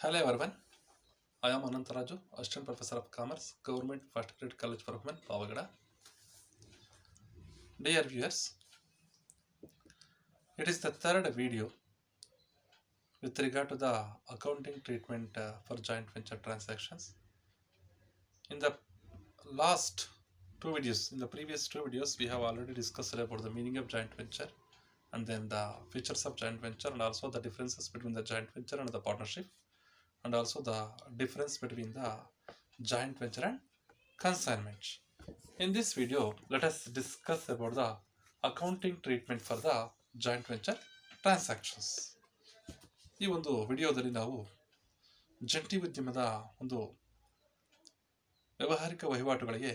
Hello everyone, I am Anantaraju, Assistant Professor of Commerce, Government First Grade College for Women, Pavagada. Dear viewers, it is the third video with regard to the accounting treatment for joint venture transactions. In the last in the previous two videos, we have already discussed about the meaning of joint venture and then the features of joint venture and also the differences between the joint venture and the partnership and also the difference between the joint venture and consignment. In this video, let us discuss about the accounting treatment for the joint venture transactions. ಈ ಒಂದು ವಿಡಿಯೋದಲ್ಲಿ ನಾವು ಜಂಟಿ ಉದ್ಯಮದ ಒಂದು ವ್ಯಾವಹಾರಿಕ ವಹಿವಾಟುಗಳಿಗೆ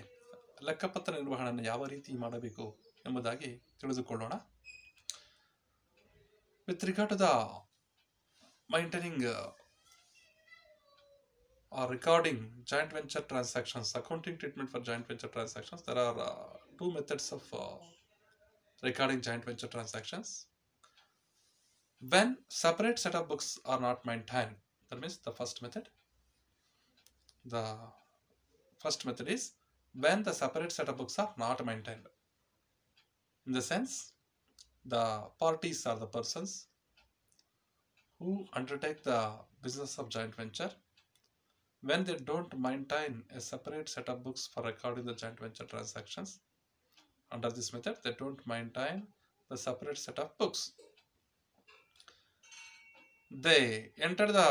ಲೆಕ್ಕಪತ್ರ ನಿರ್ವಹಣೆಯನ್ನು ಯಾವ ರೀತಿ ಮಾಡಬೇಕು ಎಂಬುದಾಗಿ ತಿಳಿದುಕೊಳ್ಳೋಣ. With regard to the maintaining or recording joint venture transactions, accounting treatment for joint venture transactions, there are two methods of recording joint venture transactions. When separate set of books are not maintained, that means the first method is when the separate set of books are not maintained. In the sense, the parties are the persons who undertake the business of joint venture. When they don't maintain a separate set of books for recording the joint venture transactions, under this method, they don't maintain the separate set of books. They enter the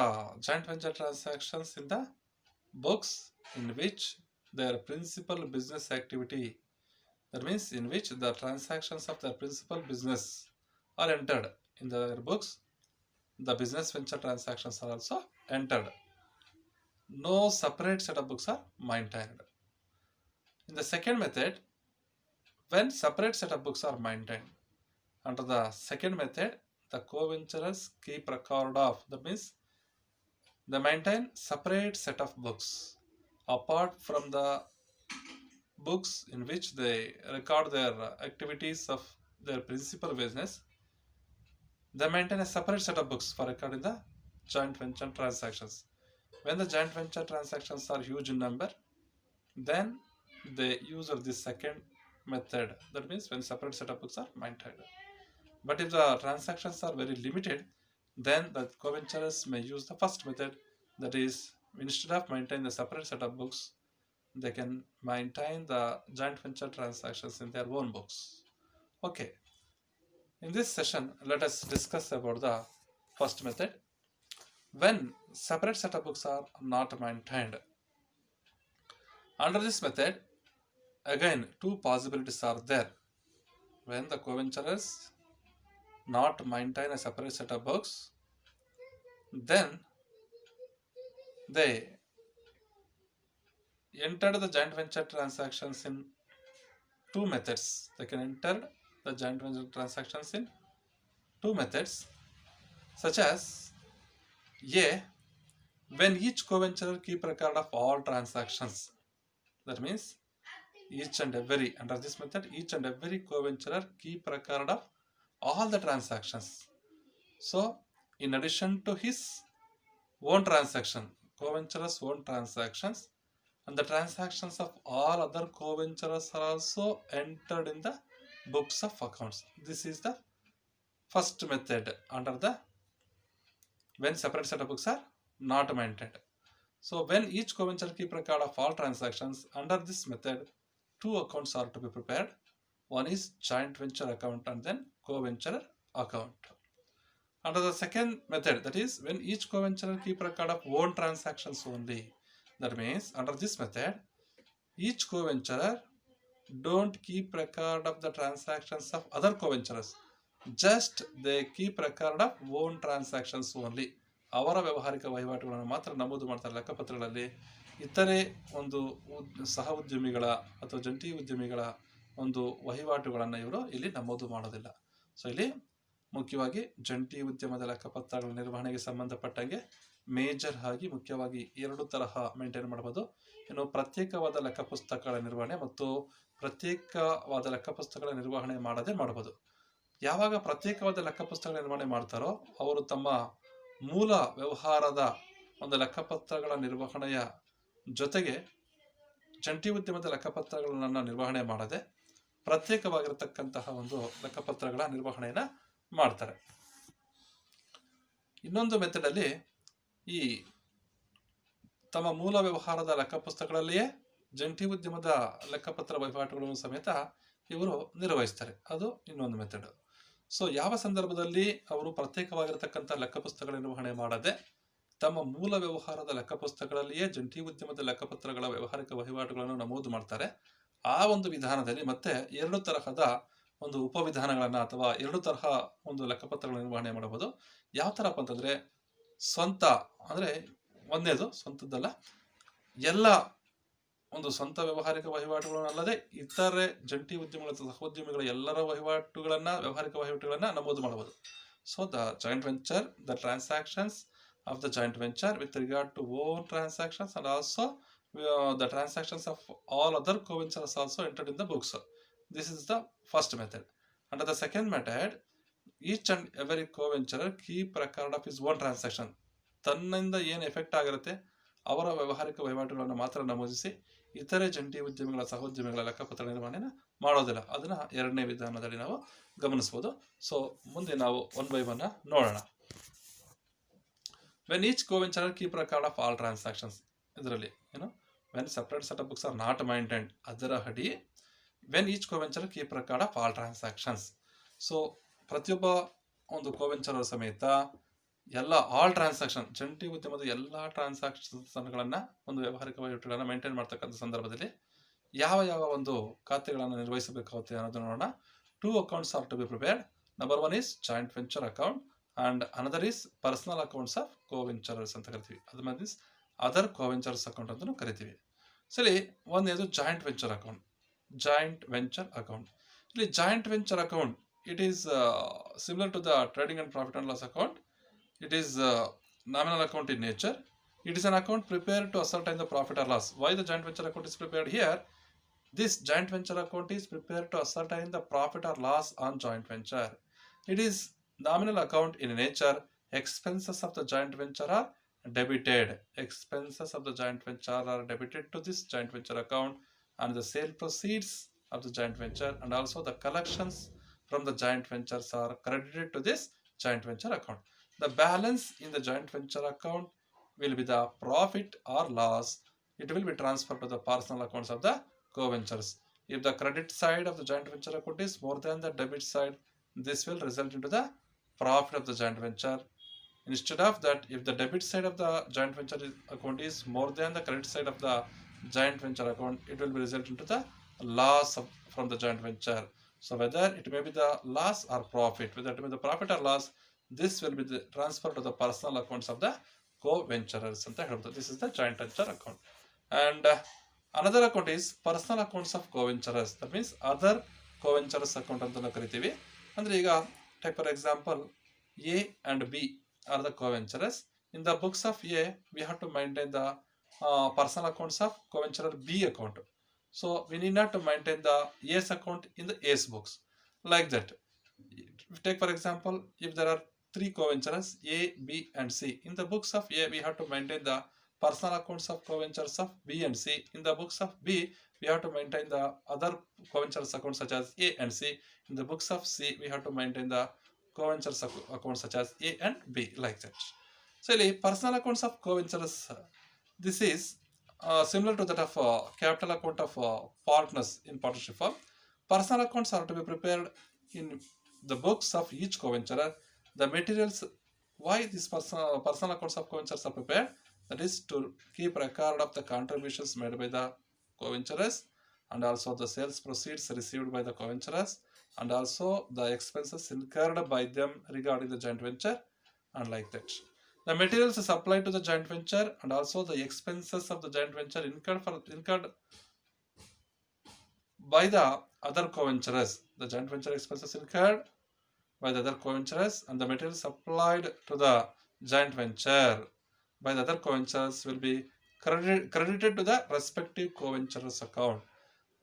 joint venture transactions in the books in which their principal business activity, that means in which the transactions of their principal business are entered in their books. The business venture transactions are also entered. No separate set of books are maintained. In the second method, when separate set of books are maintained, under the second method, the co-venturers keep record of, that means they maintain separate set of books apart from the books in which they record their activities of their principal business. They maintain a separate set of books for recording the joint venture transactions. When the joint venture transactions are huge in number, then they use this second method, that means when separate set of books are maintained. But if the transactions are very limited, then the co-venturers may use the first method, that is, instead of maintaining the separate set of books, they can maintain the joint venture transactions in their own books. Okay. In this session, let us discuss about the first method. When separate set of books are not maintained, under this method, again, two possibilities are there. When the co-venturers not maintain a separate set of books, then they entered the joint venture transactions in two methods. They can enter the joint venture transactions in two methods, such as A, when each co-venturer keep record of all transactions. That means each and every, under this method, each and every co-venturer keep record of all the transactions. So, in addition to his own transaction, co-venturers' own transactions, and the transactions of all other co-venturers are also entered in the books of accounts. This is the first method under the when separate set of books are not maintained. So when each co-venture keep record of all transactions, under this method, two accounts are to be prepared. One is joint venture account and then co-venture account. Under the second method, that is when each co-venturer keep record of own transactions only. That means under this method, each co-venturer don't keep record of the transactions of other co-venturers. Just they keep record of own transactions only. ಅವರ ವ್ಯವಹಾರಿಕ ವಹಿವಾಟುಗಳನ್ನು ಮಾತ್ರ ನಮೂದು ಮಾಡ್ತಾರೆ ಲೆಕ್ಕಪತ್ರಗಳಲ್ಲಿ. ಇತರೆ ಒಂದು ಸಹ ಉದ್ಯಮಿಗಳ ಅಥವಾ ಜಂಟಿ ಉದ್ಯಮಿಗಳ ಒಂದು ವಹಿವಾಟುಗಳನ್ನು ಇವರು ಇಲ್ಲಿ ನಮೂದು ಮಾಡೋದಿಲ್ಲ. ಸೊ ಇಲ್ಲಿ ಮುಖ್ಯವಾಗಿ ಜಂಟಿ ಉದ್ಯಮದ ಲೆಕ್ಕಪತ್ರಗಳ ನಿರ್ವಹಣೆಗೆ ಸಂಬಂಧಪಟ್ಟಂಗೆ ಮೇಜರ್ ಆಗಿ ಮುಖ್ಯವಾಗಿ ಎರಡು ತರಹ ಮೇಂಟೈನ್ ಮಾಡಬಹುದು. ಇನ್ನು ಪ್ರತ್ಯೇಕವಾದ ಲೆಕ್ಕಪುಸ್ತಕಗಳ ನಿರ್ವಹಣೆ ಮತ್ತು ಪ್ರತ್ಯೇಕವಾದ ಲೆಕ್ಕಪುಸ್ತಕಗಳ ನಿರ್ವಹಣೆ ಮಾಡದೆ ಮಾಡಬಹುದು. ಯಾವಾಗ ಪ್ರತ್ಯೇಕವಾದ ಲೆಕ್ಕಪುಸ್ತಕಗಳ ನಿರ್ವಹಣೆ ಮಾಡ್ತಾರೋ ಅವರು ತಮ್ಮ ಮೂಲ ವ್ಯವಹಾರದ ಒಂದು ಲೆಕ್ಕಪತ್ರಗಳ ನಿರ್ವಹಣೆಯ ಜೊತೆಗೆ ಜಂಟಿ ಉದ್ಯಮದ ಲೆಕ್ಕಪತ್ರಗಳನ್ನು ನಿರ್ವಹಣೆ ಮಾಡದೆ ಪ್ರತ್ಯೇಕವಾಗಿರತಕ್ಕಂತಹ ಒಂದು ಲೆಕ್ಕಪತ್ರಗಳ ನಿರ್ವಹಣೆಯನ್ನು ಮಾಡ್ತಾರೆ. ಇನ್ನೊಂದು ಮೆಥಡಲ್ಲಿ ಈ ತಮ್ಮ ಮೂಲ ವ್ಯವಹಾರದ ಲೆಕ್ಕಪುಸ್ತಕಗಳಲ್ಲಿಯೇ ಜಂಟಿ ಉದ್ಯಮದ ಲೆಕ್ಕಪತ್ರ ವಹಿವಾಟುಗಳನ್ನು ಸಮೇತ ಇವರು ನಿರ್ವಹಿಸ್ತಾರೆ. ಅದು ಇನ್ನೊಂದು ಮೆಥಡ್. ಸೊ ಯಾವ ಸಂದರ್ಭದಲ್ಲಿ ಅವರು ಪ್ರತ್ಯೇಕವಾಗಿರತಕ್ಕಂಥ ಲೆಕ್ಕಪುಸ್ತಕಗಳ ನಿರ್ವಹಣೆ ಮಾಡದೆ ತಮ್ಮ ಮೂಲ ವ್ಯವಹಾರದ ಲೆಕ್ಕಪುಸ್ತಕಗಳಲ್ಲಿಯೇ ಜಂಟಿ ಉದ್ಯಮದ ಲೆಕ್ಕಪತ್ರಗಳ ವ್ಯವಹಾರಿಕ ವಹಿವಾಟುಗಳನ್ನು ನಮೂದು ಮಾಡ್ತಾರೆ, ಆ ಒಂದು ವಿಧಾನದಲ್ಲಿ ಮತ್ತೆ ಎರಡು ತರಹದ ಒಂದು ಉಪವಿಧಾನಗಳನ್ನು ಅಥವಾ ಎರಡು ತರಹ ಒಂದು ಲೆಕ್ಕಪತ್ರಗಳ ನಿರ್ವಹಣೆ ಮಾಡಬಹುದು. ಯಾವ ಥರಪ್ಪ ಅಂತಂದರೆ, ಸ್ವಂತ ಅಂದರೆ ಒಂದೇದು ಸ್ವಂತದ್ದಲ್ಲ, ಎಲ್ಲ ಒಂದು ಸ್ವಂತ ವ್ಯವಹಾರಿಕ ವಹಿವಾಟುಗಳನ್ನು ಅಲ್ಲದೆ ಇತರೆ ಜಂಟಿ ಉದ್ಯಮಗಳ ಸಹೋದ್ಯಮಿಗಳ ಎಲ್ಲರ ವ್ಯವಹಾರಿಕ ವಹಿವಾಟುಗಳನ್ನು ನಮೂದು ಮಾಡಬಹುದು. So the joint venture, the transactions of the joint venture with regard to own transactions and also the transactions of all other co-ventures also entered in the books. This is the first method. Under the second method, each and every co-venturer keep record of his own transaction. ತನ್ನಿಂದ ಏನು effect ಆಗಿರುತ್ತೆ ಅವರ ವ್ಯವಹಾರಿಕ ವಹಿವಾಟುಗಳನ್ನು ಮಾತ್ರ ನಮೂದಿಸಿ ಇತರೆ ಜಂಟಿ ಉದ್ಯಮಿಗಳ ಸಹೋದ್ಯಮಿಗಳ ಲೆಕ್ಕಪತ್ರ ನಿರ್ವಹಣೆನ ಮಾಡೋದಿಲ್ಲ. ಅದನ್ನು ಎರಡನೇ ವಿಧಾನದಲ್ಲಿ ನಾವು ಗಮನಿಸ್ಬೋದು. ಸೊ ಮುಂದೆ ನಾವು ಒನ್ ಬೈ ಒನ್ ನೋಡೋಣ. When each co-venturer keep record of all transactions, ಇದರಲ್ಲಿ ಏನು when separate set of books are not maintained, ಅದರ ಅಡಿ when each co-venturer keep record of all transactions. So ಪ್ರತಿಯೊಬ್ಬ ಒಂದು co-venturer ಸಮೇತ ಎಲ್ಲ ಆಲ್ ಟ್ರಾನ್ಸಾಕ್ಷನ್ ಜಂಟಿ ಉದ್ಯಮದ ಎಲ್ಲ ಟ್ರಾನ್ಸಾಕ್ಷನ್ಗಳನ್ನು ಒಂದು ವ್ಯವಹಾರಿಕ ವಹಿವಾಟುಗಳನ್ನು ಮೇಂಟೈನ್ ಮಾಡ್ತಕ್ಕಂಥ ಸಂದರ್ಭದಲ್ಲಿ ಯಾವ ಯಾವ ಒಂದು ಖಾತೆಗಳನ್ನು ನಿರ್ವಹಿಸಬೇಕಾಗುತ್ತೆ ಅನ್ನೋದನ್ನು ನೋಡೋಣ. 2 accounts are to be prepared. Number 1 is joint venture account and another is personal accounts of co-venturers ಅಂತ ಕರಿತೀವಿ. ಅದು ಮೀನ್ಸ್ ಅದರ್ co-ventures ಅಕೌಂಟ್ ಅಂತಲೂ ಕರಿತೀವಿ. ಸರಿ, ಒಂದೇದು ಜಾಯಿಂಟ್ ವೆಂಚರ್ ಅಕೌಂಟ್. ಇಲ್ಲಿ joint venture account it is similar to the trading and profit and loss account. It is nominal account in nature. It is an account prepared to ascertain the profit or loss. Why the joint venture account is prepared here? This joint venture account is prepared to ascertain the profit or loss on joint venture. It is nominal account in nature. Expenses of the joint venture are debited. Expenses of the joint venture are debited to this joint venture account, and the sale proceeds of the joint venture and also the collections from the joint ventures are credited to this joint venture account. The balance in the joint venture account will be the profit or loss. It will be transferred to the personal accounts of the co-ventures. If the credit side of the joint venture account is more than the debit side, this will result into the profit of the joint venture. Instead of that, if the debit side of the joint venture account is more than the credit side of the joint venture account, it will be result into the loss from the joint venture. So whether it may be the loss or profit, whether it may be the profit or loss, this will be the transfer to the personal accounts of the co-venturers ಅಂತ ಹೇಳ್ಬೋದು. This is the joint venture account. And another account is personal accounts of co-venturers. That means other co-venturers account ಅಂತ ಕರಿತೀವಿ. ಅಂದ್ರೆ ಈಗ take for example A and B are the co-venturers. In the books of A, we have to maintain the personal accounts of co-venturer B account. So we need not to maintain the A's account in the A's books. Like that. Take for example, if there are 3 co-venturers A, B and C. In the books of A, we have to maintain the personal accounts of co-ventures of B and C. In the books of B, we have to maintain the other co-ventures accounts such as A and C. In the books of C, we have to maintain the co-ventures accounts such as A and B, like that. So, personal accounts of co-ventures, this is similar to that of capital account of partners in partnership firm. Personal accounts are to be prepared in the books of each co-venturer. The materials why these personal accounts of co-ventures are prepared, that is to keep record of the contributions made by the co-venturers and also the sales proceeds received by the co-venturers and also the expenses incurred by them regarding the joint venture and like that. The materials supplied to the joint venture and also the expenses of the joint venture incurred by the other co-venturers. The joint venture expenses incurred by the other co-venturers and the materials supplied to the joint venture by the other co-venturers will be credited to the respective co-venturers account.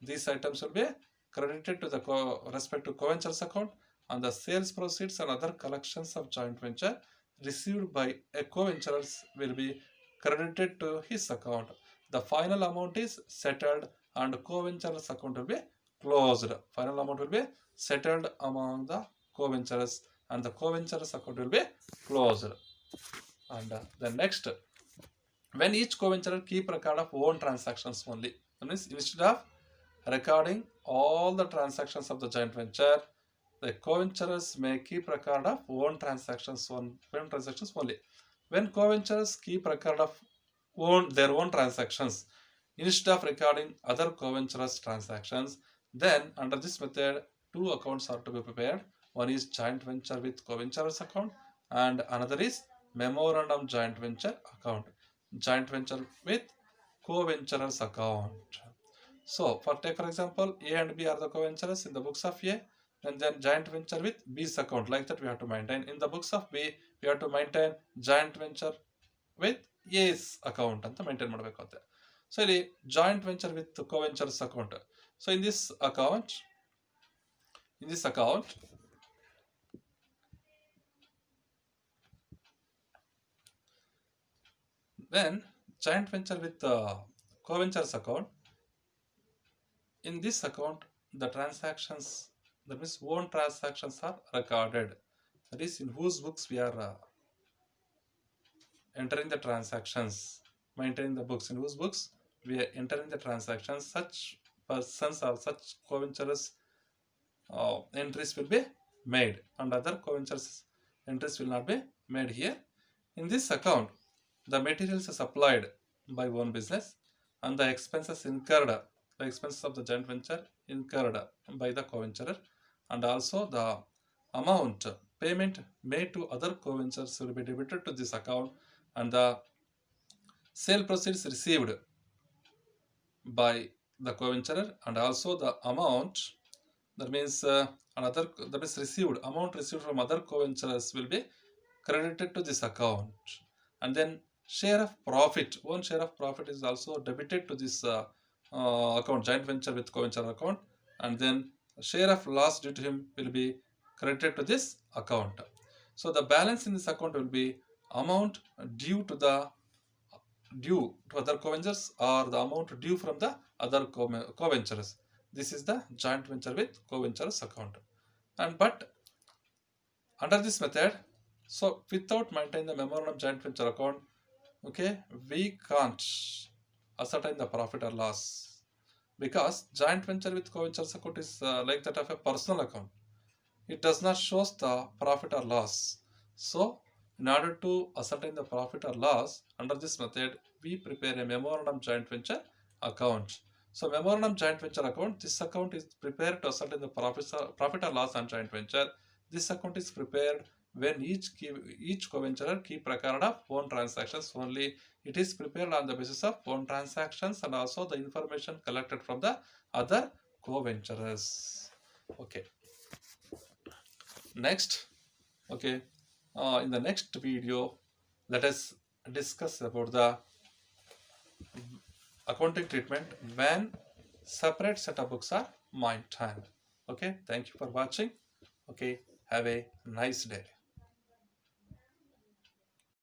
These items will be credited to the respective co-ventures account, and the sales proceeds and other collections of joint venture received by a co-venturers will be credited to his account. The final amount is settled and co-venturers account will be closed. Final amount will be settled among the co-venturers and the co-venturers account will be closed. And the next, when each co-venturer keep record of own transactions only. That means instead of recording all the transactions of the joint venture, the co-venturers may keep record of own transactions only. When co-venturers keep record of their own transactions instead of recording other co-venturers transactions, then under this method, two accounts are to be prepared. One is joint venture with co-venturers account and another is memorandum joint venture account. Joint venture with co-venturers account. So, take for example, A and B are the co-venturers in the books of A, and then joint venture with B's account. Like that, we have to maintain. In the books of B, we have to maintain joint venture with A's account ಅಂತ maintain ಮಾಡಬೇಕಾಗುತ್ತೆ. So ಇಲ್ಲಿ joint venture with co-ventures account. So in this account, then joint venture with co-ventures account. In this account, the transactions, that means own transactions are recorded. That is in whose books we are entering the transactions, maintaining the books. In whose books we are entering the transactions. Such persons or such co-venturers entries will be made and other co-ventures entries will not be made here. In this account, the materials are supplied by one business and the expenses incurred, the expenses of the joint venture incurred by the co-venturer, and also the amount payment made to other co-ventures will be debited to this account, and the sale proceeds received by the co-venturer and also the amount, that means received amount received from other co-venturers will be credited to this account, and then share of profit, one share of profit is also debited to this account, joint venture with co-venture account, and then share of loss due to him will be credited to this account. So the balance in this account will be amount due to other co-ventures or the amount due from the other co-venturers. This is the joint venture with co-ventures account. And but under this method, so without maintaining the memorandum joint venture account, okay, we can't ascertain the profit or loss, because joint venture with co-ventures account is like that of a personal account. It does not show the profit or loss. So in order to ascertain the profit or loss, under this method, we prepare a memorandum joint venture account. So memorandum joint venture account, this account is prepared to ascertain the profit or loss on joint venture. This account is prepared when each co-venturer keep record of own transactions only. It is prepared on the basis of own transactions and also the information collected from the other co-venturers. Okay. Next, okay, in the next video, let us discuss about the accounting treatment when separate set of books are maintained. Okay, thank you for watching. Okay, have a nice day.